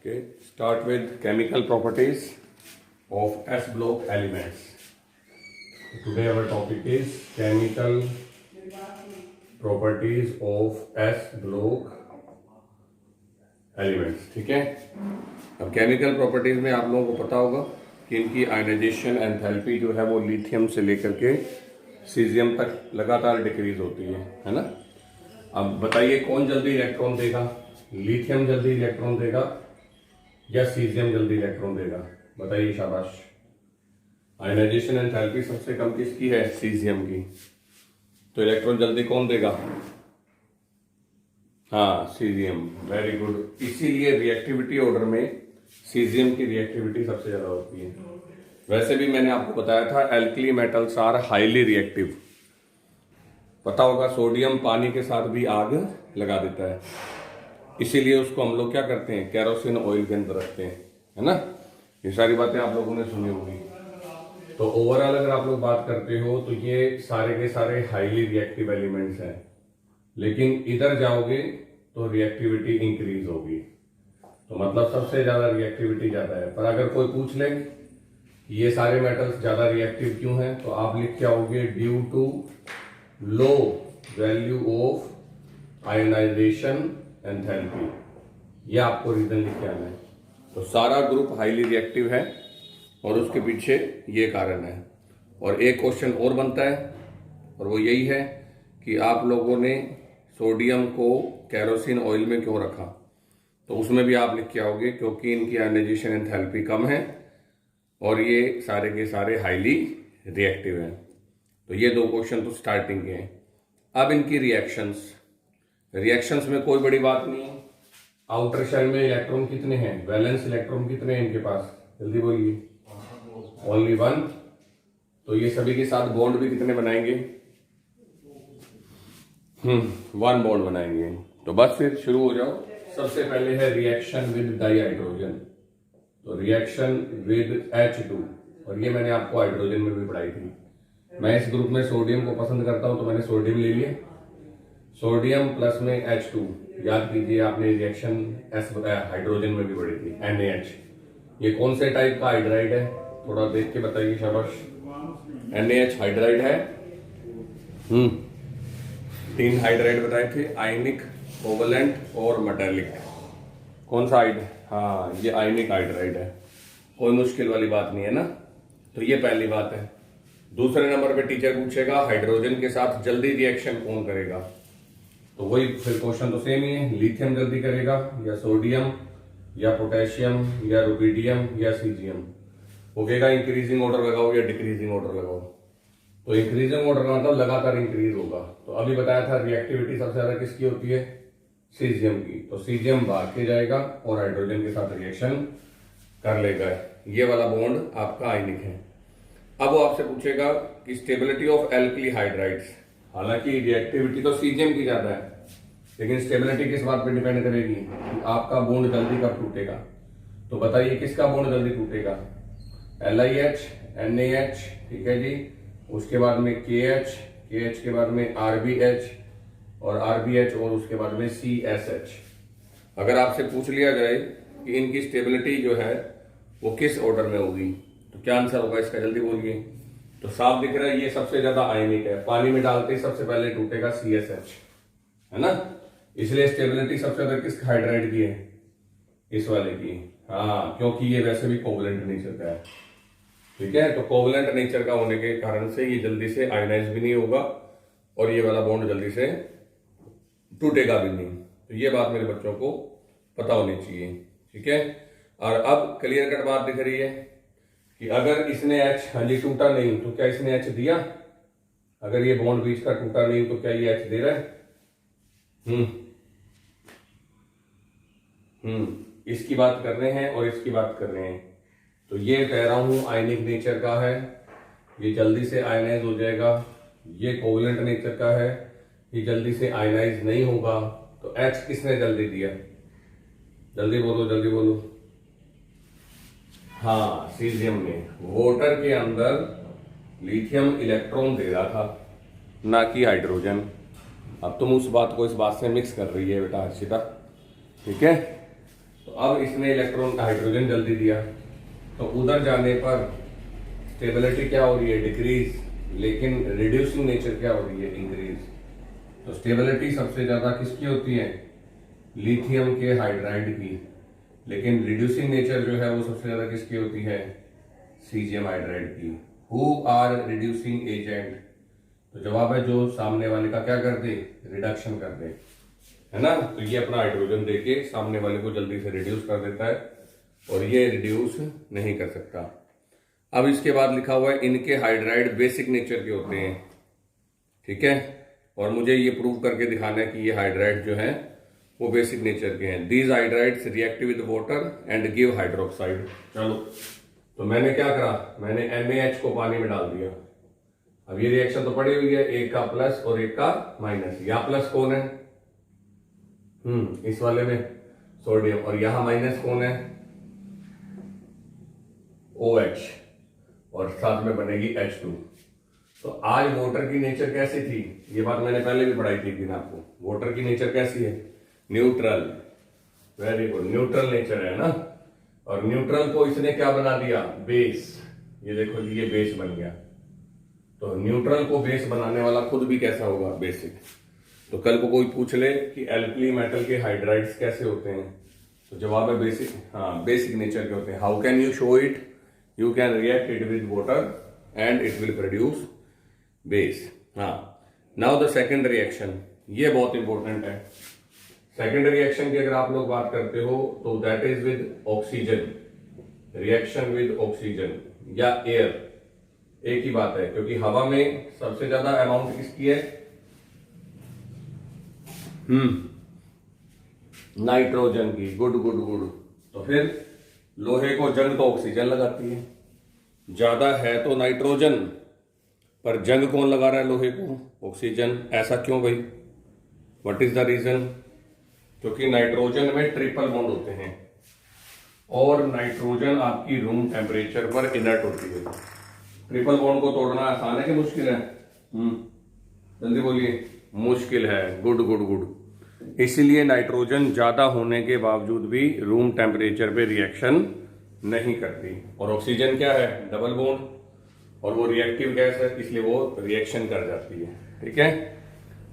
Okay, start with chemical properties of S block elements. Today our topic is chemical properties of S block elements. ठीक है, अब chemical properties में आप लोगों को पता होगा कि इनकी आयनाइजेशन एंथैल्पी जो है वो लिथियम से लेकर के सीजियम तक लगातार डिक्रीज होती है ना। अब बताइए कौन जल्दी इलेक्ट्रॉन देगा, लिथियम जल्दी इलेक्ट्रॉन देगा या सीजियम जल्दी इलेक्ट्रॉन देगा? बताइए, शाबाश। आयनाइजेशन एंथैल्पी सबसे कम किसकी है? सीजियम की। तो इलेक्ट्रॉन जल्दी कौन देगा? हाँ, सीजियम। Very good. इसीलिए रिएक्टिविटी ऑर्डर में सीजियम की रिएक्टिविटी सबसे ज्यादा होती है। वैसे भी मैंने आपको बताया था alkali metals are highly reactive. पता होगा सोडियम पानी के साथ भी आग लगा देता है, इसीलिए उसको हम लोग क्या करते हैं, केरोसिन ऑयल के अंदर रखते हैं, है ना। ये सारी बातें आप लोगों ने सुनी होगी। तो ओवरऑल अगर आप लोग बात करते हो तो ये सारे के सारे हाईली रिएक्टिव एलिमेंट्स हैं, लेकिन इधर जाओगे तो रिएक्टिविटी इंक्रीज होगी। तो मतलब सबसे ज्यादा रिएक्टिविटी ज्यादा है। पर अगर कोई पूछ ले कि ये सारे मेटल्स ज्यादा रिएक्टिव क्यों हैं, तो आप लिख के आओगे due to low value of ionization enthalpy. ये आपको रीजन लिख के आना है। तो सारा ग्रुप हाईली रिएक्टिव है और उसके पीछे ये कारण है। और एक क्वेश्चन और बनता है और वो यही है कि आप लोगों ने सोडियम को केरोसिन ऑयल में क्यों रखा? तो उसमें भी आप लिख के आओगे क्योंकि इनकी आयनाइजेशन एंथैल्पी कम है और ये सारे के सारे हाईली रिएक्टिव हैं। तो ये दो क्वेश्चन तो स्टार्टिंग के हैं। अब इनकी रिएक्शंस में कोई बड़ी बात नहीं है। आउटर शेल में इलेक्ट्रॉन कितने हैं, वैलेंस इलेक्ट्रॉन कितने हैं इनके पास? जल्दी बोलिए। Only one. तो ये सभी के साथ बॉन्ड भी कितने बनाएंगे? वन बॉन्ड बनाएंगे। तो बस फिर शुरू हो जाओ। सबसे पहले है रिएक्शन विद डाइहाइड्रोजन। तो रिएक्शन विद H2, और ये मैंने आपको हाइड्रोजन में भी पढ़ाई थी। मैं इस ग्रुप में सोडियम को पसंद करता हूं तो मैंने सोडियम ले लिया। सोडियम प्लस में H2, याद कीजिए आपने रिएक्शन एस बताया हाइड्रोजन में भी पढ़ी थी, NaH। ये कौन से टाइप का हाइड्राइड है, थोड़ा देख के बताइए, शाबाश। NaH हाइड्राइड है। 3 हाइड्राइड बताए थे, आयनिक, कोवलेंट और मेटालिक। कौन सा हाइड? हाँ, ये आयनिक हाइड्राइड है। कोई मुश्किल वाली बात नहीं है ना। तो ये पहली बात है। दूसरे नंबर पे टीचर पूछेगा हाइड्रोजन के साथ जल्दी रिएक्शन कौन करेगा? तो वही फिर क्वेश्चन तो सेम ही है, लिथियम जल्दी करेगा या सोडियम या पोटेशियम या रुबिडियम या सीजियम? वो कहेगा इंक्रीजिंग ऑर्डर लगाओ या डिक्रीजिंग ऑर्डर लगाओ। तो इंक्रीजिंग ऑर्डर का मतलब लगातार इंक्रीज होगा। तो अभी बताया था रिएक्टिविटी सबसे ज्यादा किसकी होती है? सीजियम की। तो सीजियम भाग के जाएगा और हाइड्रोजन के साथ रिएक्शन कर लेगा। ये वाला बॉन्ड आपका आयनिक है। अब वो आपसे पूछेगा कि स्टेबिलिटी ऑफ एल्कली हाइड्राइड्स। हालांकि रिएक्टिविटी तो सीजियम की ज्यादा है, लेकिन स्टेबिलिटी किस बात पे डिपेंड करेगी कि आपका बॉन्ड जल्दी कब टूटेगा। तो बताइए किसका बॉन्ड जल्दी टूटेगा? LiH, NaH, ठीक है जी। उसके बाद में KH, KH के बाद में RBH और RBH और उसके बाद में CSH। अगर आपसे पूछ लिया जाए कि इनकी स्टेबिलिटी जो है वो किस ऑर्डर में होगी, तो क्या आंसर होगा इसका? जल्दी बोलिए। तो साफ दिख रहा है ये सबसे ज्यादा आयनिक है। पानी में डालते ही सबसे पहले टूटेगा CSH, है ना। इसलिए स्टेबिलिटी सबसे ज्यादा किस हाइड्राइड की है? इस वाले की। हाँ, क्योंकि ये वैसे भी कोवलेंट नेचर का है, ठीक है। तो कोवलेंट नेचर का होने के कारण से ये जल्दी से आयनाइज भी नहीं होगा और ये वाला बॉन्ड जल्दी से टूटेगा भी नहीं। तो ये बात मेरे बच्चों को पता होनी चाहिए, ठीक है। और अब क्लियर कट बात दिख रही है कि अगर इसने H हाली टूटा नहीं तो क्या इसने H दिया? अगर ये बॉन्ड बीच का टूटा नहीं तो क्या ये H दे रहा है? इसकी बात कर रहे हैं और इसकी बात कर रहे हैं। तो ये कह रहा हूं आयनिक नेचर का है, ये जल्दी से आयनाइज हो जाएगा। ये कोवलेंट नेचर का है, ये जल्दी से आयनाइज नहीं होगा। तो H किसने जल्दी दिया? जल्दी बोलो, जल्दी बोलो। हाँ, सीजियम में। वाटर के अंदर लिथियम इलेक्ट्रॉन दे रहा था, ना कि हाइड्रोजन। अब तुम उस बात को इस बात से मिक्स कर रही है बेटा हर्षिता, ठीक है। तो अब इसने इलेक्ट्रॉन हाइड्रोजन जल्दी दिया, तो उधर जाने पर स्टेबिलिटी क्या हो रही है, डिक्रीज, लेकिन रिड्यूसिंग नेचर क्या हो रही है, इंक्रीज। तो स्टेबिलिटी सबसे ज्यादा किसकी होती है, लिथियम के हाइड्राइड की, लेकिन रिड्यूसिंग नेचर जो है वो सबसे ज्यादा किसकी होती है, सीजियम हाइड्राइड की। हु आर रिड्यूसिंग एजेंट, तो जवाब है जो सामने वाले का क्या कर दे, रिडक्शन कर दे, है ना। तो ये अपना हाइड्रोजन देके सामने वाले को जल्दी से रिड्यूस कर देता है और ये रिड्यूस नहीं कर सकता। अब इसके बाद लिखा हुआ है इनके हाइड्राइड बेसिक नेचर के होते हैं, ठीक है, और मुझे ये प्रूव करके दिखाना है कि ये हाइड्राइड जो है वो बेसिक नेचर के हैं। These hydrides react with water and give hydroxide. चलो, तो मैंने क्या करा, मैंने NaH को पानी में डाल दिया। अब ये रिएक्शन तो पड़ी हुई है, एक का प्लस और एक का माइनस। यहाँ प्लस कौन है, इस वाले में सोडियम, और यहां माइनस कौन है, OH, और साथ में बनेगी H2। तो आज वाटर की नेचर कैसी थी, ये बात मैंने पहले भी पढ़ाई थी दिन आपको। वाटर की नेचर कैसी है, neutral. Very good, neutral nature है ना। और न्यूट्रल को इसने क्या बना दिया, बेस। ये देखो जी, ये बेस बन गया। तो न्यूट्रल को बेस बनाने वाला खुद भी कैसा होगा, बेसिक। तो कल को कोई पूछ ले कि एल्कली मेटल के हाइड्राइड्स कैसे होते हैं, तो जवाब है बेसिक, हाँ बेसिक नेचर के होते हैं। How can you show it, you can react it with water and it will produce base. हाँ, नाउ द सेकंड रिएक्शन, ये बहुत इंपॉर्टेंट है। सेकंड रिएक्शन की अगर आप लोग बात करते हो तो that is with oxygen, reaction with oxygen या एयर, एक ही बात है, क्योंकि हवा में सबसे ज्यादा अमाउंट किसकी है, नाइट्रोजन की। Good good good. तो फिर लोहे को जंग तो ऑक्सीजन लगाती है, ज्यादा है तो नाइट्रोजन, पर जंग कौन लगा रहा है लोहे को, ऑक्सीजन। ऐसा क्यों भाई, व्हाट इज द रीजन, क्योंकि नाइट्रोजन में ट्रिपल बॉन्ड होते हैं और नाइट्रोजन आपकी रूम टेम्परेचर पर इनर्ट होती है। ट्रिपल बॉन्ड को तोड़ना आसान है कि मुश्किल है, जल्दी बोलिए, मुश्किल है। Good good good. इसीलिए नाइट्रोजन ज्यादा होने के बावजूद भी रूम टेम्परेचर पे रिएक्शन नहीं करती। और ऑक्सीजन क्या है, डबल बॉन्ड, और वो रिएक्टिव गैस है, इसलिए वो रिएक्शन कर जाती है, ठीक है।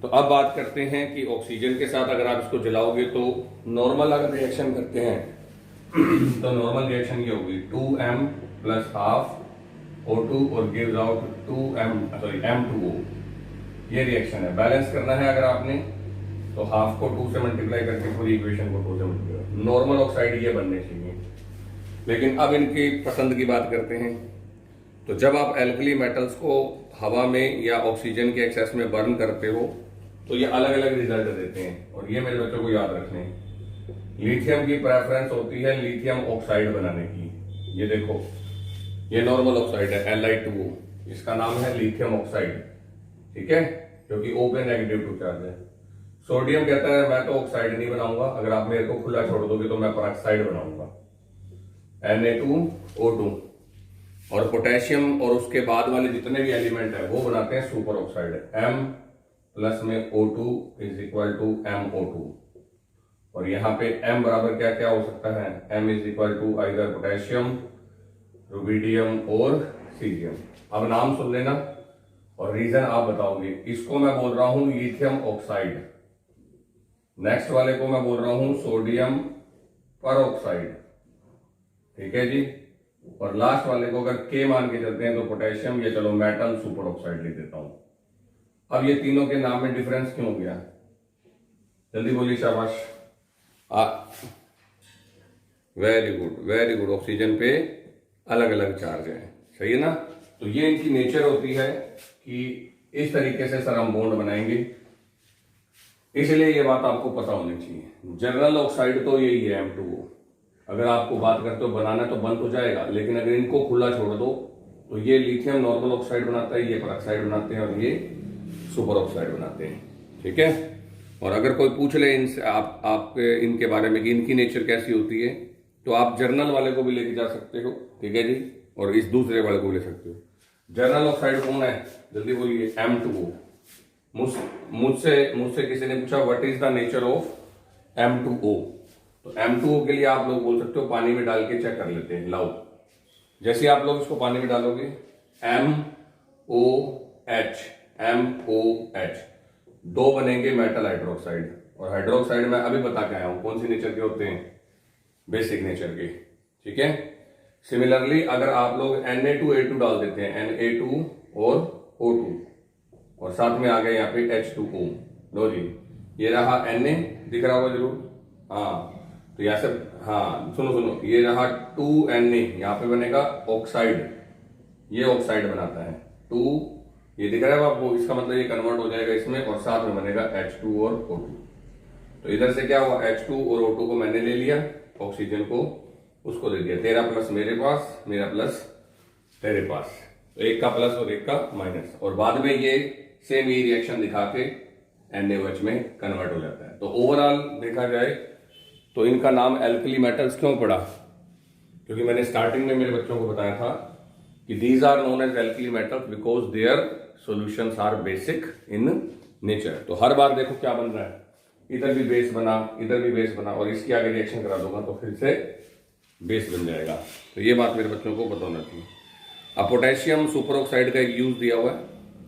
तो अब बात करते हैं कि ऑक्सीजन के साथ अगर आप इसको जलाओगे तो नॉर्मल अगर रिएक्शन करते हैं तो नॉर्मल रिएक्शन ये होगी 2m प्लस हाफ O2 और गिव्स आउट 2m, M2O। ये रिएक्शन है। बैलेंस करना है अगर आपने तो हाफ को 2 से मल्टीप्लाई करके पूरी इक्वेशन को 2 से मल्टीप्लाई, नॉर्मल ऑक्साइड ये बनने चाहिए। लेकिन अब इनकी पसंद की बात करते हैं। तो जब आप एल्कली मेटल्स को हवा में या ऑक्सीजन के एक्सेस में बर्न करते हो तो ये अलग अलग रिजल्ट देते हैं, और ये मेरे बच्चों को याद रखने हैं। लिथियम की प्रेफरेंस होती है लिथियम ऑक्साइड बनाने की। ये देखो, ये नॉर्मल ऑक्साइड है Li2O, इसका नाम है लिथियम ऑक्साइड, ठीक है, क्योंकि O पे नेगेटिव टू चार्ज है। सोडियम कहता है मैं तो ऑक्साइड नहीं बनाऊंगा, अगर आप मेरे को खुला छोड़ दोगे तो मैं पेरोक्साइड बनाऊंगा, Na2O2। और पोटेशियम और उसके बाद वाले जितने भी एलिमेंट है वो बनाते हैं सुपर ऑक्साइड, M प्लस में O2 is equal to MO2। और यहाँ पे M बराबर क्या क्या हो सकता है, M is equal to either potassium, rubidium और सीजियम। अब नाम सुन लेना और रीजन आप बताओगे। इसको मैं बोल रहा हूं लिथियम ऑक्साइड, नेक्स्ट वाले को मैं बोल रहा हूं सोडियम परऑक्साइड, ठीक है जी। और लास्ट वाले को अगर K मान के चलते हैं तो पोटेशियम, या चलो मेटल सुपर ऑक्साइड लिख देता हूं। अब ये तीनों के नाम में डिफरेंस क्यों हो गया, जल्दी बोलिए, शाबाश। Very good very good. Oxygen पे अलग अलग चार्ज है, सही है ना। तो ये इनकी नेचर होती है कि इस तरीके से सर हम बॉन्ड बनाएंगे, इसलिए ये बात आपको पता होनी चाहिए। जनरल ऑक्साइड तो यही है M2O। अगर आपको बात करते हो बनाना तो बन तो जाएगा, लेकिन अगर इनको खुला छोड़ दो तो ये लिथियम नॉर्मल ऑक्साइड बनाता है, ये परऑक्साइड बनाते हैं और ये सुपर ऑक्साइड बनाते हैं, ठीक है। और अगर कोई पूछ ले इनसे आप इनके बारे में कि इनकी नेचर कैसी होती है, तो आप जर्नल वाले को भी लेके जा सकते हो, ठीक है जी, और इस दूसरे वाले को ले सकते हो। जर्नल ऑक्साइड कौन है, जल्दी बोलिए, M2O। मुझसे किसी ने पूछा what is the nature of M2O, तो M2O के लिए आप लोग बोल सकते हो पानी में डाल के चेक कर लेते हैं। लाओ, जैसे आप लोग इसको पानी में डालोगे MOH, MOH, दो बनेंगे मेटल हाइड्रोक्साइड। और हाइड्रोक्साइड में अभी बता के आया हूं कौन सी नेचर के होते हैं, बेसिक नेचर के। ठीक है। सिमिलरली अगर आप लोग Na2A2 डाल देते हैं, Na2 और O2, और साथ में आ गया यहाँ पे H2O, लो जी, ये रहा Na, दिख रहा होगा जरूर, हाँ। तो यहाँ से, हाँ सुनो सुनो, ये रहा 2Na, यहाँ पे बनेगा ऑक्साइड, ये ऑक्साइड बनाता है 2, ये दिख रहा है आपको, इसका मतलब ये कन्वर्ट हो जाएगा इसमें, और साथ में बनेगा H2 और O2। तो इधर से क्या हुआ, H2 और O2 को मैंने ले लिया, ऑक्सीजन को उसको दे दिया, तेरा प्लस मेरे पास, मेरा प्लस तेरे पास, तो एक का प्लस और एक का माइनस, और बाद में ये सेम ही रिएक्शन दिखा के NaOH में कन्वर्ट हो जाता है। तो ओवरऑल देखा जाए तो इनका नाम एल्कली मेटल्स क्यों पड़ा, क्योंकि मैंने स्टार्टिंग में मेरे बच्चों को बताया था कि these are known as alkali metals because their solutions are basic in nature. तो हर बार देखो क्या बन रहा है, इधर भी बेस बना, इधर भी बेस बना, और इसके आगे रिएक्शन करा दूंगा तो फिर से बेस बन जाएगा। तो ये बात मेरे बच्चों को पता होना चाहिए। अब पोटेशियम सुपर ऑक्साइड का एक यूज दिया हुआ है,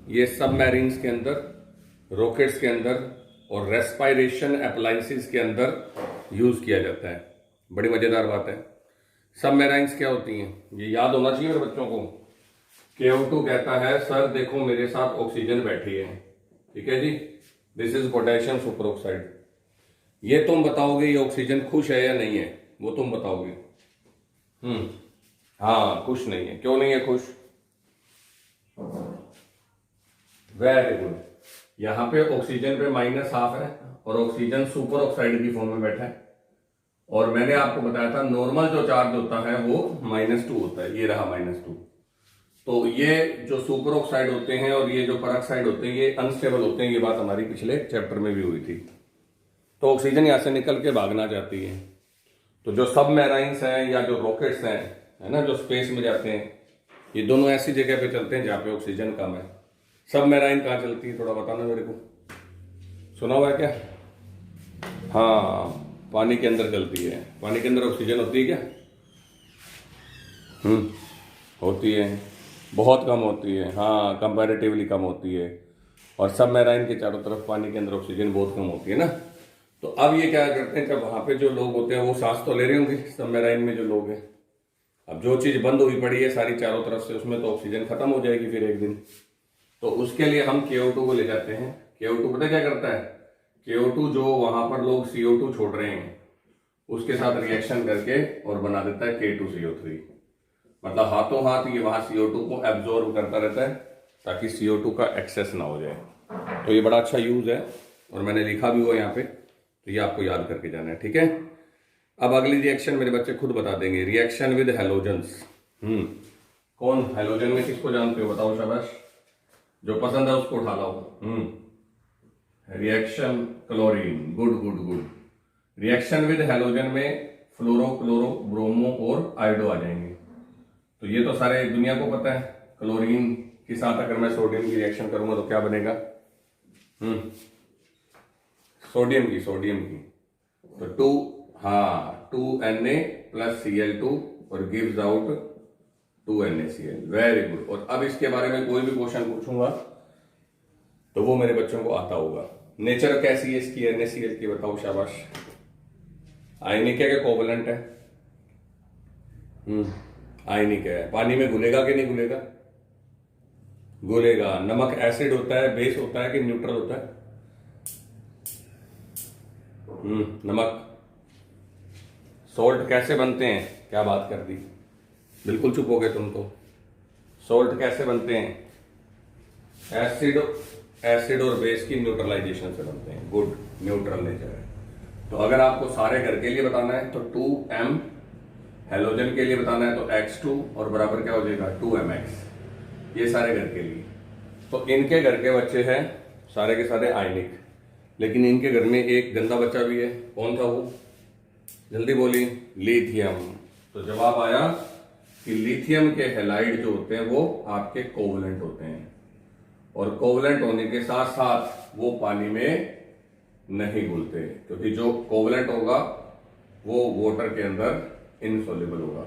ये सबमरीन्स के अंदर, रॉकेट्स के अंदर और रेस्पायरेशन अप्लायंसेस के अंदर यूज किया जाता है। बड़ी मजेदार बात है। सबमरीन्स क्या होती हैं, ये याद होना चाहिए मेरे बच्चों को। CO2 कहता है सर देखो मेरे साथ ऑक्सीजन बैठी है, ठीक है जी, this is potassium superoxide. ये तुम बताओगे ये ऑक्सीजन खुश है या नहीं है, वो तुम बताओगे। हाँ खुश नहीं है, क्यों नहीं है खुश, वेरी गुड, यहां पे ऑक्सीजन पे -½ है और ऑक्सीजन सुपर ऑक्साइड की फॉर्म में बैठा है, और मैंने आपको बताया था नॉर्मल जो चार्ज होता है वो -2 होता है, ये रहा -2। तो ये जो सुपर ऑक्साइड होते हैं और ये जो पेरोक्साइड होते हैं ये अनस्टेबल होते हैं, ये बात हमारी पिछले चैप्टर में भी हुई थी। तो ऑक्सीजन यहां से निकल के भागना चाहती है। तो जो सबमरीन्स हैं या जो रॉकेट्स हैं, है ना, जो स्पेस में जाते हैं, ये दोनों ऐसी जगह पे चलते हैं जहां पे ऑक्सीजन कम है। सबमरीन कहाँ चलती है थोड़ा बताना मेरे को, सुना हुआ है क्या? हाँ, पानी के अंदर चलती है। पानी के अंदर ऑक्सीजन होती है क्या? होती है, बहुत कम होती है, हाँ कंपैरेटिवली कम होती है। और सबमरीन के चारों तरफ पानी के अंदर ऑक्सीजन बहुत कम होती है ना। तो अब ये क्या करते हैं, जब वहां पे जो लोग होते हैं वो सांस तो ले रहे होंगे सबमरीन में जो लोग हैं, अब जो चीज बंद हुई पड़ी है सारी चारों तरफ से, उसमें तो ऑक्सीजन खत्म हो जाएगी फिर एक दिन। तो उसके लिए हम CO2 को ले जाते हैं। CO2 पता क्या करता है, CO2 जो वहां पर लोग CO2 छोड़ रहे हैं उसके साथ रिएक्शन करके और बना देता है K2CO3। मतलब हाथों हाथ ये वहां CO2 को एब्जॉर्ब करता रहता है ताकि CO2 का एक्सेस ना हो जाए। तो ये बड़ा अच्छा यूज है और मैंने लिखा भी हुआ यहाँ पे, तो ये आपको याद करके जाना है, ठीक है। अब अगली रिएक्शन मेरे बच्चे खुद बता देंगे, रिएक्शन विद हेलोजेंस। कौन हेलोजन में किसको जानते हो बताओ, शाबाश, जो पसंद है उसको उठा लाओ। Reaction chlorine, good good good. Reaction with halogen में फ्लोरो, क्लोरो, ब्रोमो और आयोडो आ जाएंगे। तो ये तो सारे दुनिया को पता है। क्लोरीन के साथ अगर मैं सोडियम की रिएक्शन करूंगा तो क्या बनेगा, सोडियम की तो 2Na + Cl2 और gives out 2NaCl। Very good. और अब इसके बारे में कोई भी क्वेश्चन पूछूंगा तो वो मेरे बच्चों को आता होगा। नेचर कैसी है इसकी NaCl की बताओ, शाबाश। आयनिक है क्या कोवलेंट है? आयनिक है। पानी में घुलेगा कि नहीं घुलेगा? घुलेगा। नमक एसिड होता है, बेस होता है कि न्यूट्रल होता है? नमक। सॉल्ट कैसे बनते हैं? क्या बात कर दी, बिल्कुल चुप हो गए तुम तो। सॉल्ट कैसे बनते हैं? एसिड और बेस की न्यूट्रलाइजेशन से बनते हैं। गुड, न्यूट्रल नेचर है। तो अगर आपको सारे घर के लिए बताना है तो 2m, हेलोजन के लिए बताना है तो X2 और बराबर क्या हो जाएगा 2mx। ये सारे घर के लिए। तो इनके घर के बच्चे हैं सारे के सारे आयनिक, लेकिन इनके घर में एक गंदा बच्चा भी है। कौन था वो? जल्दी बोली। लिथियम। तो जवाब आया कि लिथियम के हैलाइड जो होते हैं वो आपके कोवलेंट होते हैं, और कोवलेंट होने के साथ साथ वो पानी में नहीं घुलते, क्योंकि जो कोवलेंट होगा वो वाटर के अंदर इनसॉल्युबल होगा।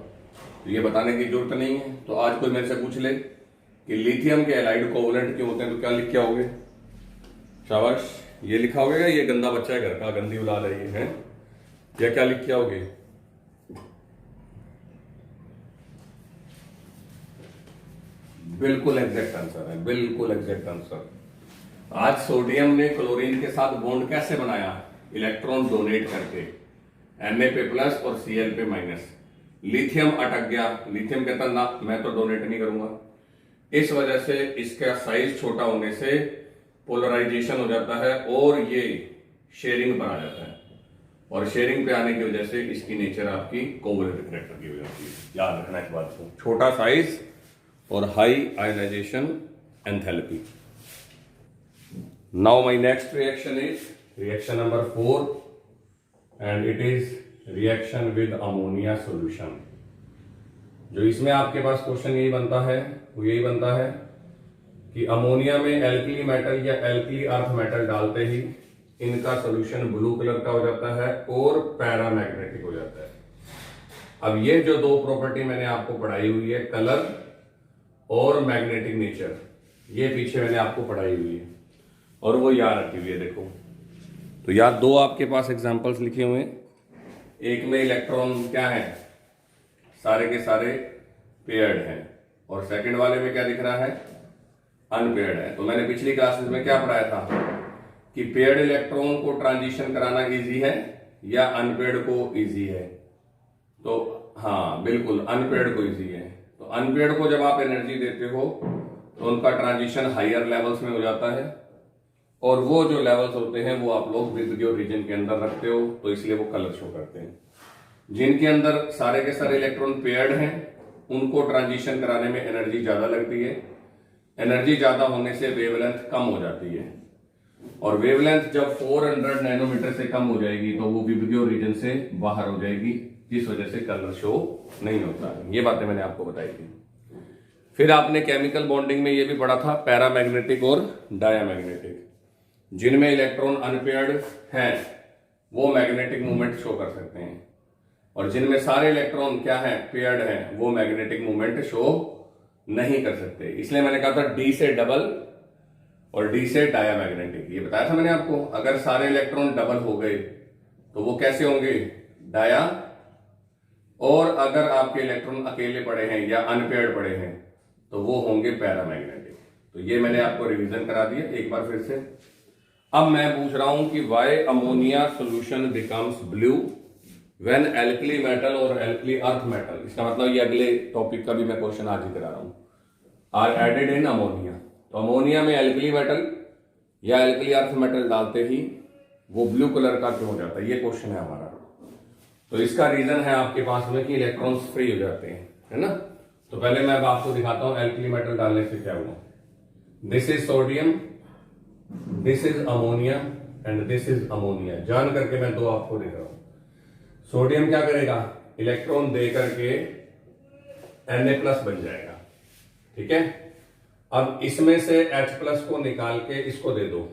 तो ये बताने की जरूरत नहीं है। तो आज कोई मेरे से पूछ ले कि लिथियम के एलाइड कोवलेंट क्यों होते हैं, तो क्या लिख के आओगे? शाबाश, ये लिखा होगा। ये गंदा बच्चा है घर का, गंदी औलाद है ये, है या क्या लिख के आओगे? बिल्कुल एग्जैक्ट आंसर है, बिल्कुल एग्जैक्ट आंसर। आज सोडियम ने क्लोरीन के साथ बॉन्ड कैसे बनाया? इलेक्ट्रॉन डोनेट करके, Na पे प्लस और Cl पे माइनस। लिथियम अटक गया, लिथियम कहता ना मैं तो डोनेट नहीं करूंगा। इस वजह से इसका साइज छोटा होने से पोलराइजेशन हो जाता है और ये शेयरिंग पर आ जाता है, और शेयरिंग पे आने की वजह से इसकी नेचर आपकी कोवलेंट करेक्टर की हो जाती है। याद रखना इस बात को, छोटा साइज और high ionization enthalpy. Now my next reaction is reaction number 4 and it is reaction with ammonia solution. जो इसमें आपके पास क्वेश्चन यही बनता है, वो यही बनता है कि अमोनिया में एल्कली मेटल या एल्कली अर्थ मेटल डालते ही इनका सॉल्यूशन ब्लू कलर का हो जाता है और पैरामैग्नेटिक हो जाता है। अब ये जो दो प्रॉपर्टी मैंने आपको पढ़ाई हुई है, कलर और मैग्नेटिक नेचर, ये पीछे मैंने आपको पढ़ाई हुई है और वो याद रखी हुई है। देखो तो यार दो आपके पास एग्जांपल्स लिखे हुए हैं। एक में इलेक्ट्रॉन क्या है, सारे के सारे पेयर्ड हैं, और सेकंड वाले में क्या दिख रहा है, अनपेयर्ड है। तो मैंने पिछली क्लासेस में क्या पढ़ाया था कि पेयर्ड इलेक्ट्रॉन को ट्रांजिशन कराना इजी है या अनपेयर्ड को इजी है? तो हाँ बिल्कुल, अनपेयर्ड को इजी है। तो अनपेयर्ड को जब आप एनर्जी देते हो तो उनका ट्रांजिशन हायर लेवल्स में हो जाता है, और वो जो लेवल्स होते हैं वो आप लोग विबग्योर रीजन के अंदर रखते हो, तो इसलिए वो कलर शो करते हैं। जिनके अंदर सारे के सारे इलेक्ट्रॉन पेयर्ड हैं उनको ट्रांजिशन कराने में एनर्जी ज्यादा लगती है। एनर्जी ज्यादा होने से वेवलेंथ कम हो जाती है, और वेवलेंथ जब 400 नैनोमीटर से कम हो जाएगी तो वो विबग्योर रीजन से बाहर हो जाएगी, जिस वजह से कलर शो नहीं होता। ये बातें मैंने आपको बताई थी। फिर आपने केमिकल बॉन्डिंग में ये भी पढ़ा था पैरामैग्नेटिक और डायामैग्नेटिक। जिनमें इलेक्ट्रॉन अनपेयर्ड हैं वो मैग्नेटिक मूवमेंट शो कर सकते हैं, और जिनमें सारे इलेक्ट्रॉन क्या है, पेयर्ड हैं, वो मैग्नेटिक मूवमेंट शो नहीं कर सकते। इसलिए मैंने कहा था डी से डबल और डी से डायामैग्नेटिक। ये बताया था मैंने आपको, अगर सारे इलेक्ट्रॉन डबल हो गए तो वो कैसे होंगे, डाया, और अगर आपके इलेक्ट्रॉन अकेले पड़े हैं या अनपेयर्ड पड़े हैं तो वो होंगे पैरामैग्नेटिक। तो ये मैंने आपको रिवीजन करा दिया एक बार फिर से। अब मैं पूछ रहा हूं कि why ammonia solution becomes blue when alkali metal और एल्कली अर्थ मेटल, इसका मतलब ये अगले टॉपिक का भी मैं क्वेश्चन आज ही करा रहा हूं, आर एडेड इन अमोनिया। तो अमोनिया में एल्कली मेटल या एल्कली अर्थ मेटल डालते ही वो ब्लू कलर का क्यों हो जाता है, ये क्वेश्चन है हमारा। तो इसका रीजन है आपके पास में कि इलेक्ट्रॉन्स फ्री हो जाते हैं, है ना। तो पहले मैं अब आपको दिखाता हूं एल्कली मेटल डालने से क्या हुआ। This is sodium, this is ammonia and this is ammonia. जान करके मैं दो आपको दिख रहा हूं। सोडियम क्या करेगा, इलेक्ट्रॉन दे करके Na+ बन जाएगा, ठीक है। अब इसमें से H+ को निकाल के इसको दे दो,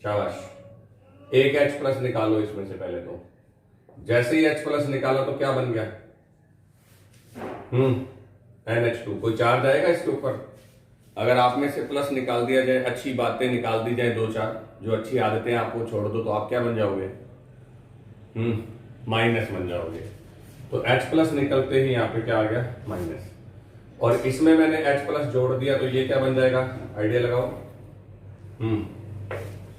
शाबाश। एक H+ निकालो इसमें से पहले। तो जैसे ही H+ निकाला तो क्या बन गया, NH2। कोई चार्ज आएगा इसके ऊपर? अगर आप में से प्लस निकाल दिया जाए, अच्छी बातें निकाल दी जाए, दो चार जो अच्छी आदतें आपको छोड़ दो, तो आप क्या बन जाओगे, माइनस बन जाओगे। तो H+ निकलते ही यहाँ पे क्या आ गया, माइनस। और इसमें मैंने H+ जोड़ दिया तो ये क्या बन जाएगा, आइडिया लगाओ।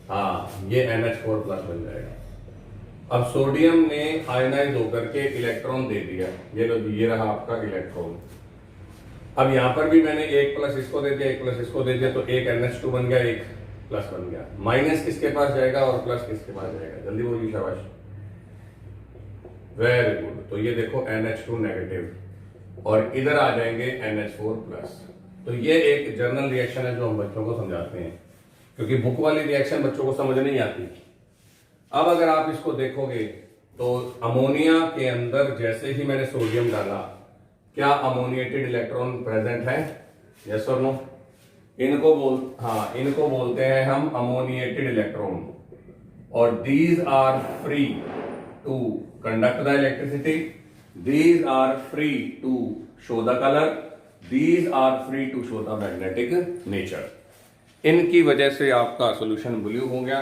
हाँ, ये NH4+ बन जाएगा। अब सोडियम ने आयनाइज होकर के इलेक्ट्रॉन दे दिया, ये लो, ये रहा आपका इलेक्ट्रॉन। अब यहां पर भी मैंने 1+ इसको दे दिया, 1+ इसको दे दिया, तो एक NH2 बन गया, एक प्लस बन गया। माइनस किसके पास जाएगा और प्लस किसके पास जाएगा, जल्दी बोलिए, शाबाश, वेरी गुड। तो ये देखो NH2 नेगेटिव और इधर आ जाएंगे NH4+। तो ये एक जर्नल रिएक्शन है जो हम बच्चों को समझाते हैं, क्योंकि बुक वाली रिएक्शन बच्चों को समझ नहीं आती। अब अगर आप इसको देखोगे तो अमोनिया के अंदर जैसे ही मैंने सोडियम डाला, क्या अमोनिएटेड इलेक्ट्रॉन प्रेजेंट है, यस और नो? इनको बोलते हैं हम अमोनिएटेड इलेक्ट्रॉन, और these are free to conduct the electricity. These are free to show the color. These are free to show the magnetic nature. इनकी वजह से आपका सोल्यूशन ब्लू हो गया,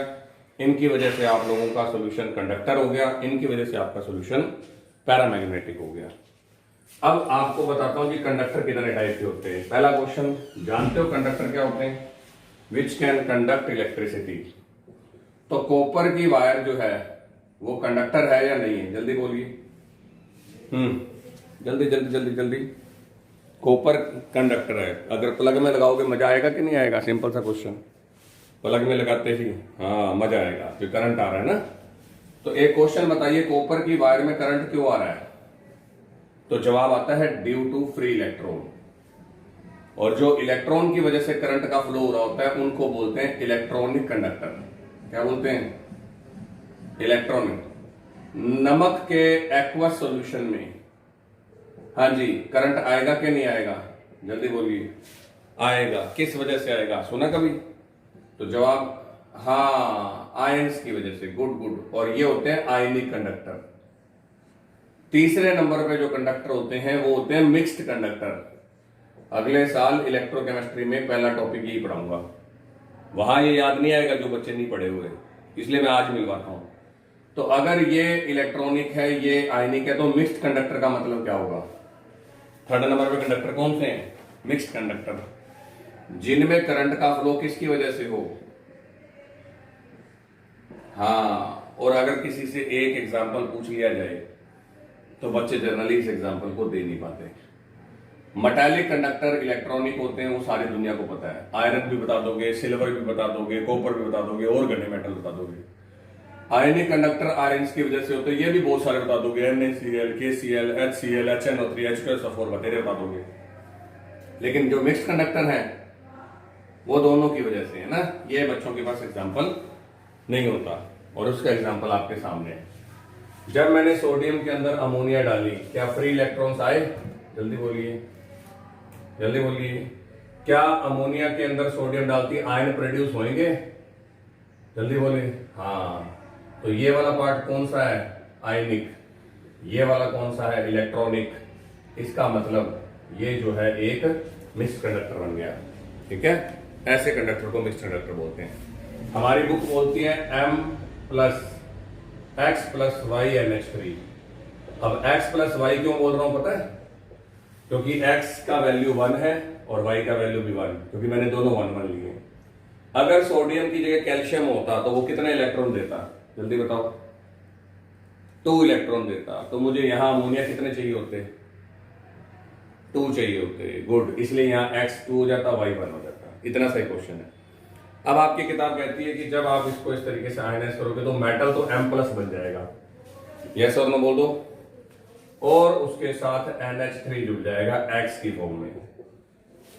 इनकी वजह से आप लोगों का सोल्यूशन कंडक्टर हो गया, इनकी वजह से आपका सोल्यूशन पैरामैग्नेटिक हो गया। अब आपको बताता हूं कि कंडक्टर कितने टाइप के होते हैं। पहला क्वेश्चन, जानते हो कंडक्टर क्या होते हैं? Which can conduct electricity. तो कॉपर की वायर जो है वो कंडक्टर है या नहीं है? जल्दी बोलिए। जल्दी जल्दी जल्दी जल्दी। कॉपर कंडक्टर है। अगर प्लग में लगाओगे मजा आएगा कि नहीं आएगा? सिंपल सा क्वेश्चन। प्लग में लगाते ही हाँ मजा आएगा, जो करंट आ रहा है ना। तो एक क्वेश्चन बताइए, कॉपर की वायर में करंट क्यों आ रहा है? तो जवाब आता है ड्यू टू फ्री इलेक्ट्रॉन। और जो इलेक्ट्रॉन की वजह से करंट का फ्लो हो रहा होता है उनको बोलते हैं इलेक्ट्रॉनिक कंडक्टर। क्या बोलते हैं? इलेक्ट्रॉनिक। नमक के एक्वस सॉल्यूशन में हाँ जी करंट आएगा कि नहीं आएगा? जल्दी बोलिए। आएगा। किस वजह से आएगा? सुना कभी? तो जवाब हाँ आयंस की वजह से। Good good. और ये होते हैं आयनिक कंडक्टर। तीसरे नंबर पे जो कंडक्टर होते हैं वो होते हैं मिक्स्ड कंडक्टर। अगले साल इलेक्ट्रोकेमिस्ट्री में पहला टॉपिक यही पढ़ाऊंगा। वहां ये याद नहीं आएगा जो बच्चे नहीं पढ़े हुए, इसलिए मैं आज मिलवाता हूं। तो अगर ये इलेक्ट्रॉनिक है, ये आयनिक है, तो मिक्स्ड कंडक्टर का मतलब क्या होगा? थर्ड नंबर पे कंडक्टर कौन से हैं? मिक्स्ड कंडक्टर, जिनमें करंट का फ्लो किसकी वजह से हो? हाँ। और अगर किसी से एक एग्जांपल पूछ लिया जाए तो बच्चे जनरली इस एग्जांपल को दे नहीं पाते। मेटालिक कंडक्टर इलेक्ट्रॉनिक होते हैं, वो सारी दुनिया को पता है। आयरन भी बता दोगे, सिल्वर भी बता दोगे, कॉपर भी बता दोगे, और घने मेटल बता दोगे। आयनिक कंडक्टर आयरन की वजह से होते हैं, ये भी बहुत सारे बता दोगे। NaCl, KCl, HCl, HNO3, H2SO4 बतेरे बता दोगे। लेकिन जो मिक्स्ड कंडक्टर है वो दोनों की वजह से है ना। ये बच्चों के पास एग्जाम्पल नहीं होता, और उसका एग्जाम्पल आपके सामने है। जब मैंने सोडियम के अंदर अमोनिया डाली, क्या फ्री इलेक्ट्रॉन्स आए? जल्दी बोलिए, जल्दी बोलिए। क्या अमोनिया के अंदर सोडियम डालती आयन प्रोड्यूस होंगे? जल्दी बोलिए। हाँ। तो ये वाला पार्ट कौन सा है? आयनिक। ये वाला कौन सा है? इलेक्ट्रॉनिक। इसका मतलब ये जो है एक मिक्स्ड कंडक्टर बन गया। ठीक है, ऐसे कंडक्टर को मिक्स्ड कंडक्टर बोलते हैं। हमारी बुक बोलती है M + X + Y NH3। अब X + Y क्यों बोल रहा हूं पता है? क्योंकि X का वैल्यू 1 है और Y का वैल्यू भी 1, क्योंकि मैंने दोनों 1 लिए। अगर सोडियम की जगह कैल्शियम होता तो वो कितने इलेक्ट्रॉन देता? जल्दी बताओ। 2 इलेक्ट्रॉन देता। तो मुझे यहां अमोनिया कितने चाहिए होते? 2 चाहिए होते। गुड। इसलिए यहां X 2 हो जाता, Y 1 हो जाता। इतना सही क्वेश्चन है। अब आपकी किताब कहती है कि जब आप इसको इस तरीके से आयनाइज करोगे तो मेटल तो M+ बन जाएगा। यस और नो बोल दो। और उसके साथ NH3 जुड़ जाएगा X की फॉर्म में।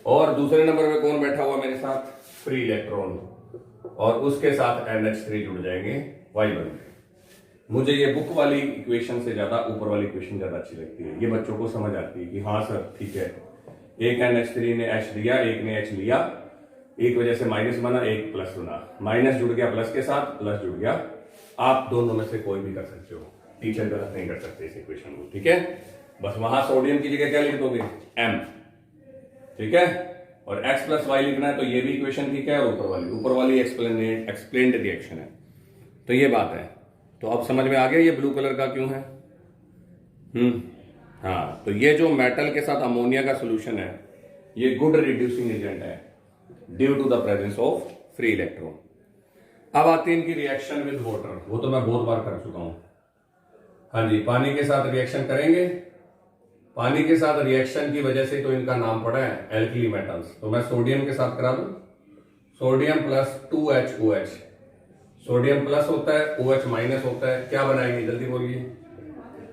और दूसरे नंबर पे कौन बैठा हुआ मेरे साथ? Free electron. और उसके साथ NH3 जुड़ जाएंगे Y1। मुझे ये बुक वाली इक्वेशन से ज्यादा ऊपर वाली इक्वेशन ज्यादा अच्छी लगती है। ये बच्चों को समझ आती है कि हाँ सर ठीक है, एक NH3 ने H दिया, एक ने H लिया, एक वजह से माइनस बना, एक प्लस बना। माइनस जुड़ गया प्लस के साथ, प्लस जुड़ गया। आप दोनों में से कोई भी कर सकते हो, टीचर गलत नहीं कर सकते इस इक्वेशन को। ठीक है, बस वहां सोडियम की जगह क्या लिख दोगे? M। ठीक है, और X + Y लिखना है तो ये भी इक्वेशन ठीक है, और ऊपर वाली एक्सप्लेन्ड रिएक्शन है। तो ये बात है। तो अब समझ में आ गया ये ब्लू कलर का क्यों है? हाँ। तो ये जो मेटल के साथ अमोनिया का सोल्यूशन है, ये गुड रिड्यूसिंग एजेंट है due to the presence of free electron. अब आती है इनकी रिएक्शन विद वाटर। वो तो मैं बहुत बार कर चुका हूं। हाँ जी, पानी के साथ रिएक्शन करेंगे। पानी के साथ रिएक्शन की वजह से तो इनका नाम पड़ा है एल्कली मेटल्स। तो मैं सोडियम के साथ करा दूं। Sodium + 2HOH। सोडियम प्लस होता है, OH माइनस होता है। क्या बनाएंगे? जल्दी बोलिए।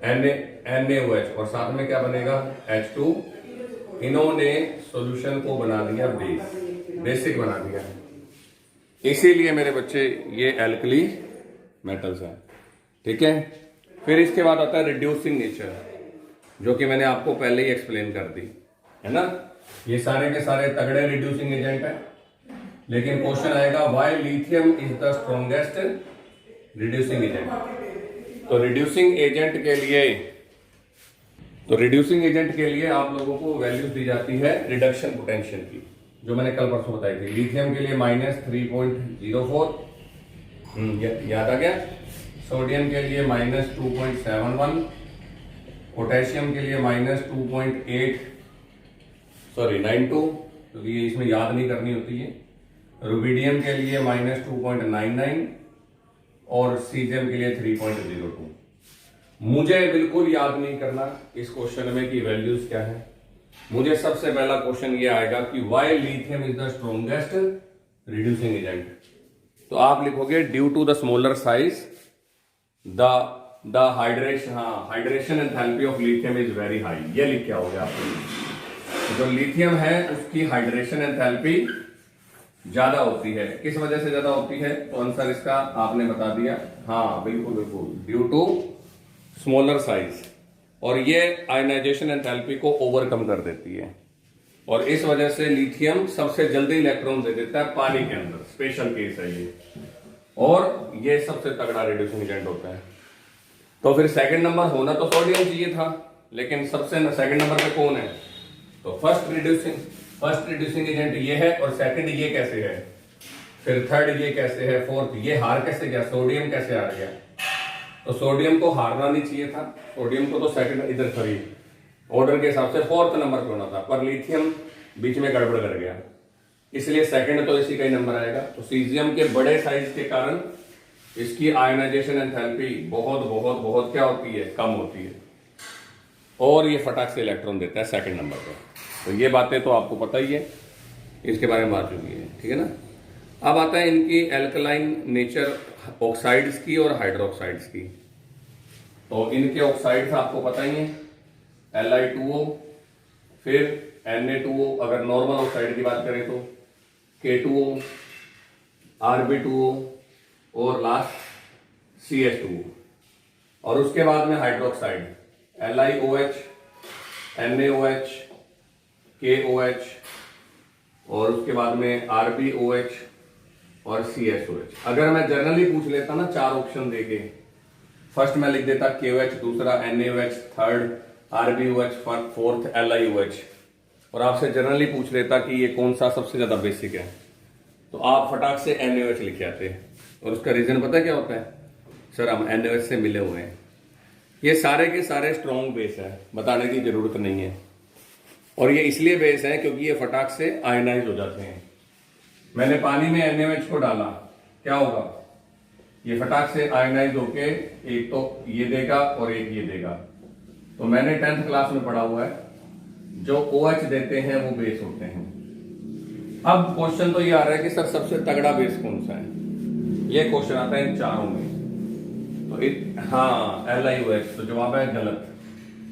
NaOH। और साथ में क्या बनेगा? H2। इन्होंने सॉल्यूशन को बना दिया बेसिक बना दिया। इसीलिए मेरे बच्चे ये एल्कली मेटल्स हैं। ठीक है, फिर इसके बाद आता है रिड्यूसिंग नेचर, जो कि मैंने आपको पहले ही एक्सप्लेन कर दी है ना। ये सारे के सारे तगड़े रिड्यूसिंग एजेंट है। लेकिन क्वेश्चन आएगा why lithium is the strongest reducing agent. तो रिड्यूसिंग एजेंट के लिए आप लोगों को वैल्यूज दी जाती है रिडक्शन पोटेंशियल की, जो मैंने कल परसों बताई थी। लिथियम के लिए -3.04, याद आ गया। सोडियम के लिए -2.71, पोटेशियम के लिए -2.92, तो ये इसमें याद नहीं करनी होती है। रुबिडियम के लिए -2.99 और सीजियम के लिए 3.02। मुझे बिल्कुल याद नहीं करना इस क्वेश्चन में कि वैल्यूज क्या है। मुझे सबसे पहला क्वेश्चन ये आएगा कि why lithium is the strongest reducing agent. तो आप लिखोगे due to the smaller size the hydration enthalpy of lithium is very high. ये लिख के आओगे आप। जो लिथियम है उसकी हाइड्रेशन एंथैल्पी ज्यादा होती है। किस वजह से ज्यादा होती है? तो आंसर इसका आपने बता दिया। हाँ बिल्कुल बिल्कुल, ड्यू टू स्मॉलर साइज। और ये आयनाइजेशन एंथैल्पी को ओवरकम कर देती है, और इस वजह से लिथियम सबसे जल्दी इलेक्ट्रॉन दे देता है पानी के अंदर। स्पेशल केस है ये, और ये सबसे तगड़ा रिड्यूसिंग एजेंट होता है। तो फिर सेकंड नंबर होना तो सोडियम चाहिए था, लेकिन सबसे सेकंड नंबर पे कौन है? तो फर्स्ट रिड्यूसिंग एजेंट ये है, और सेकंड ये कैसे है, फिर थर्ड ये कैसे है, फोर्थ ये हार कैसे गया, सोडियम कैसे हार गया? तो सोडियम को हारना नहीं चाहिए था, सोडियम को तो सेकंड इधर सॉरी ऑर्डर के हिसाब से फोर्थ नंबर पे होना था, पर लिथियम बीच में गड़बड़ कर गया, इसलिए सेकंड तो इसी का ही नंबर आएगा। तो सीजियम के बड़े साइज के कारण इसकी आयनाइजेशन एंथैल्पी बहुत बहुत बहुत क्या होती है? कम होती है, और ये फटाक से इलेक्ट्रॉन देता है सेकंड नंबर पे। तो ये बातें तो आपको पता ही है, इसके बारे में बात चुकी है, ठीक है ना। अब आता है इनकी एल्कलाइन नेचर ऑक्साइड्स की और हाइड्रोक्साइड्स की। तो इनके ऑक्साइड्स आपको पता ही है, Li2O, फिर Na2O, अगर नॉर्मल ऑक्साइड की बात करें तो K2O, Rb2O और लास्ट CH2O। और उसके बाद में हाइड्रोक्साइड LiOH, NaOH, KOH, और उसके बाद में RbOH और CSOH। अगर मैं जनरली पूछ लेता ना चार ऑप्शन देके, फर्स्ट मैं लिख देता KOH, दूसरा NaOH, third RbOH, fourth LiOH, और आपसे जनरली पूछ लेता कि ये कौन सा सबसे ज्यादा बेसिक है, तो आप फटाक से NaOH लिख आते। और उसका रीजन पता है क्या होता है? सर हम NaOH से मिले हुए हैं। ये सारे के सारे स्ट्रॉन्ग बेस है, बताने की जरूरत नहीं है। और ये इसलिए बेस है क्योंकि ये फटाक से आयनाइज हो जाते हैं। मैंने पानी में NaOH को डाला, क्या होगा? ये फटाक से आयनाइज होके एक तो ये देगा और एक ये देगा। तो मैंने 10th क्लास में पढ़ा हुआ है, जो OH देते हैं वो बेस होते हैं। अब क्वेश्चन तो ये आ रहा है कि सर सबसे तगड़ा बेस कौन सा है? ये क्वेश्चन आता है इन चारों में। तो हाँ LiOH, तो जवाब है गलत,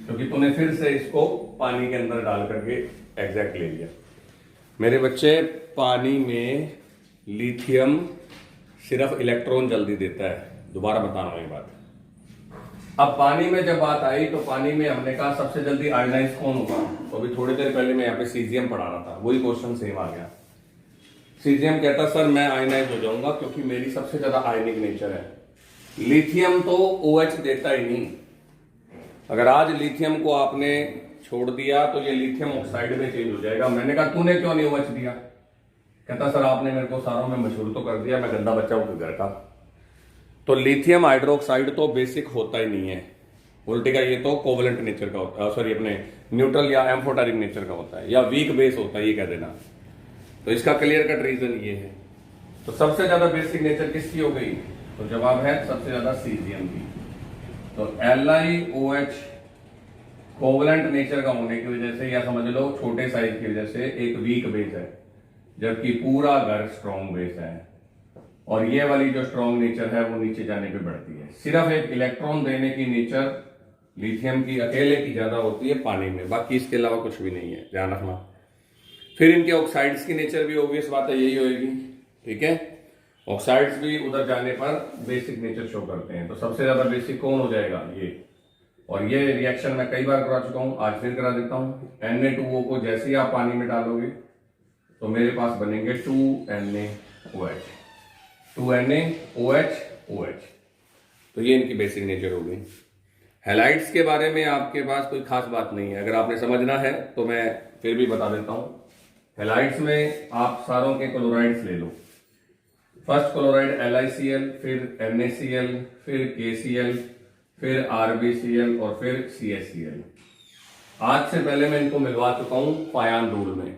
क्योंकि तूने फिर से इसको पानी के अंदर डाल करके एग्जैक्ट ले लिया। मेरे बच्चे, पानी में लिथियम सिर्फ इलेक्ट्रॉन जल्दी देता है, दोबारा बता रहा हूं ये बात। अब पानी में जब बात आई तो पानी में हमने कहा सबसे जल्दी आयनाइज कौन होगा? तो अभी थोड़ी देर पहले मैं यहाँ पे सीजियम पढ़ा रहा था, वही क्वेश्चन सेम आ गया। सीजियम कहता सर मैं आयनाइज हो जाऊंगा क्योंकि मेरी सबसे ज्यादा आयनिक नेचर है। लिथियम तो OH देता ही नहीं। अगर आज लिथियम को आपने छोड़ दिया तो ये लिथियम ऑक्साइड में चेंज हो जाएगा। मैंने कहा तूने क्यों नहीं OH दिया? कहता सर आपने मेरे को सारों में मशहूर तो कर दिया, मैं गंदा बच्चा हूं घर का। तो लिथियम हाइड्रोक्साइड तो बेसिक होता ही नहीं है, उल्टे का ये तो कोवलेंट नेचर का होता है, सॉरी अपने न्यूट्रल या एम्फोटेरिक नेचर का होता है, या वीक बेस होता है, ये कह देना। तो इसका क्लियर कट रीजन ये है। तो सबसे ज्यादा बेसिक नेचर किसकी हो गई? तो जवाब है सबसे ज्यादा सीजियम की। तो LiOH कोवलेंट नेचर का होने की वजह से, या समझ लो छोटे साइज की वजह से, एक वीक बेस है, जबकि पूरा घर स्ट्रॉन्ग बेस है। और ये वाली जो स्ट्रॉन्ग नेचर है वो नीचे जाने पे बढ़ती है। सिर्फ एक इलेक्ट्रॉन देने की नेचर लिथियम की अकेले की ज्यादा होती है पानी में, बाकी इसके अलावा कुछ भी नहीं है, ध्यान रखना। फिर इनके ऑक्साइड्स की नेचर भी ऑब्वियस बात है यही होगी, ठीक है। ऑक्साइड्स भी उधर जाने पर बेसिक नेचर शो करते हैं। तो सबसे ज्यादा बेसिक कौन हो जाएगा? ये। और ये रिएक्शन मैं कई बार करा चुका हूं, आज फिर करा देता हूं। Na2O को जैसे ही आप पानी में डालोगे तो मेरे पास बनेंगे 2NaOH, 2NaOH, OH। तो ये इनकी बेसिक नेचर हो गई। हैलाइड्स के बारे में आपके पास कोई खास बात नहीं है, अगर आपने समझना है तो मैं फिर भी बता देता हूं। हैलाइड्स में आप सारों के क्लोराइड्स ले लो। फर्स्ट क्लोराइड LiCl, फिर NaCl, फिर KCl, फिर RbCl और फिर CaCl। आज से पहले मैं इनको मिलवा चुका हूं पायान रूल में।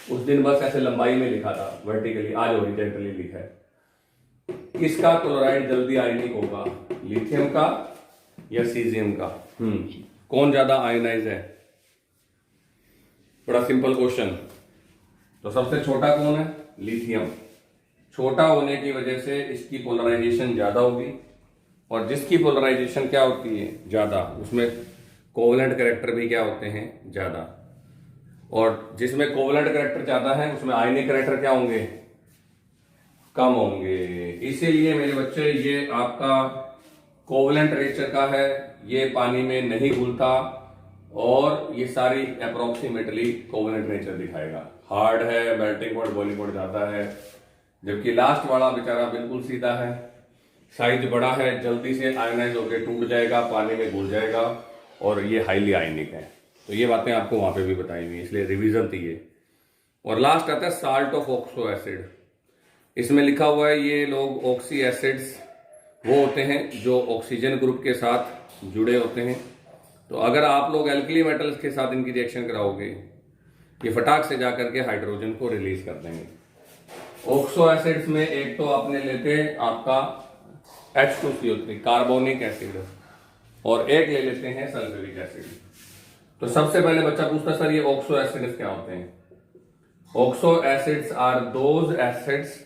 उस दिन बस ऐसे लंबाई में लिखा था वर्टिकली, आज हॉरिजॉन्टली लिखा है। किसका क्लोराइड जल्दी आयनिक होगा, लिथियम का या सीजियम का? कौन ज्यादा आयनाइज है? बड़ा सिंपल क्वेश्चन। तो सबसे छोटा कौन है? लिथियम। छोटा होने की वजह से इसकी पोलराइजेशन ज्यादा होगी, और जिसकी पोलराइजेशन क्या होती है ज्यादा, उसमें कोवलेंट कैरेक्टर भी क्या होते हैं ज्यादा, और जिसमें कोवलेंट कैरेक्टर ज्यादा है उसमें आयनिक कैरेक्टर क्या होंगे, कम होंगे। इसीलिए मेरे बच्चे ये आपका कोवलेंट नेचर का है, ये पानी में नहीं घुलता, और ये सारी अप्रोक्सीमेटली कोवलेंट नेचर दिखाएगा। हार्ड है, मेल्टिंग पॉइंट बॉइलिंग पॉइंट ज्यादा है, जबकि लास्ट वाला बेचारा बिल्कुल सीधा है, साइज बड़ा है, जल्दी से आयनाइज होकर टूट जाएगा, पानी में घुल जाएगा, और ये हाईली आयनिक है। तो ये बातें आपको वहां पे भी बताई हुई, इसलिए रिवीजन थी ये। और लास्ट आता है साल्ट ऑफ ऑक्सो एसिड। इसमें लिखा हुआ है ये लोग ऑक्सी एसिड्स वो होते हैं जो ऑक्सीजन ग्रुप के साथ जुड़े होते हैं। तो अगर आप लोग एल्कली मेटल्स के साथ इनकी रिएक्शन कराओगे, ये फटाक से जाकर के हाइड्रोजन को रिलीज कर देंगे। ऑक्सो एसिड्स में एक तो आपने लेते हैं आपका H2CO3 कार्बोनिक एसिड, और एक ले लेते हैं सल्फ्यूरिक एसिड। तो सबसे पहले बच्चा पूछता सर ये ऑक्सो एसिड्स क्या होते हैं? Oxo acids are those acids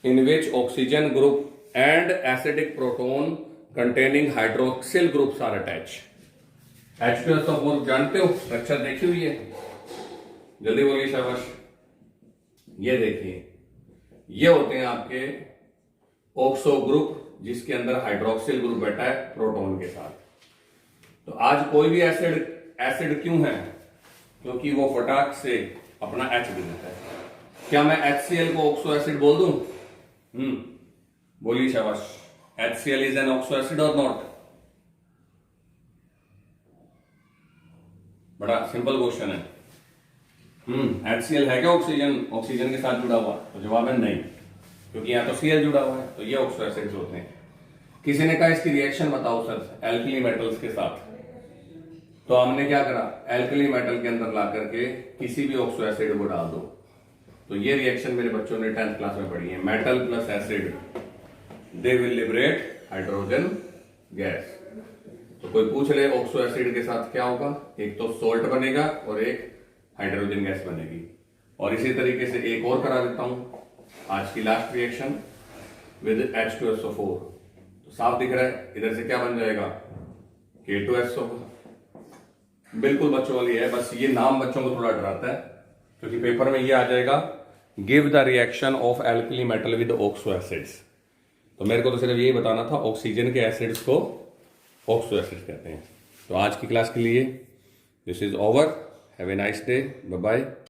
in which oxygen group and acidic proton containing hydroxyl groups are attach. H2SO4 जानते हो, स्ट्रक्चर देखी हुई है? जल्दी बोलिए शाबाश। ये देखिए, ये होते हैं आपके ऑक्सो ग्रुप, जिसके अंदर हाइड्रोक्सिल ग्रुप बैठा है प्रोटॉन के साथ। तो आज कोई भी एसिड क्यों है? क्योंकि वो फटाक से अपना H दे देता है। क्या मैं HCl को ऑक्सो एसिड बोल दूं? बोलिए शाबाश। HCl is an oxo acid और नॉट? बड़ा सिंपल क्वेश्चन है। HCl है क्या ऑक्सीजन के साथ जुड़ा हुआ? तो जवाब है नहीं, क्योंकि यहाँ तो Cl जुड़ा हुआ है। तो ये ऑक्सो एसिड्स होते हैं। किसी ने कहा इसकी रिएक्शन बताओ सर एल्कली मेटल्स के साथ। तो हमने क्या करा, एल्कली मेटल के अंदर ला करके किसी भी ऑक्सो एसिड को डाल दो। तो ये रिएक्शन मेरे बच्चों ने 10th क्लास में पढ़ी है। Metal plus acid they will liberate hydrogen gas. तो कोई पूछ ले ऑक्सो एसिड के साथ क्या होगा? एक तो सोल्ट बनेगा और एक हाइड्रोजन गैस बनेगी। और इसी तरीके से एक और करा देता हूं, आज की लास्ट रिएक्शन विद H2SO4। तो साफ दिख रहा है, इधर से क्या बन जाएगा, K2SO। बिल्कुल बच्चों वाली है, बस ये नाम बच्चों को थोड़ा डराता है, क्योंकि पेपर में ये आ जाएगा give the reaction of alkali metal with oxo acids. तो मेरे को तो सिर्फ यही बताना था, ऑक्सीजन के एसिड्स को ऑक्सो एसिड्स कहते हैं। तो आज की क्लास के लिए this is over. Have a nice day, bye bye.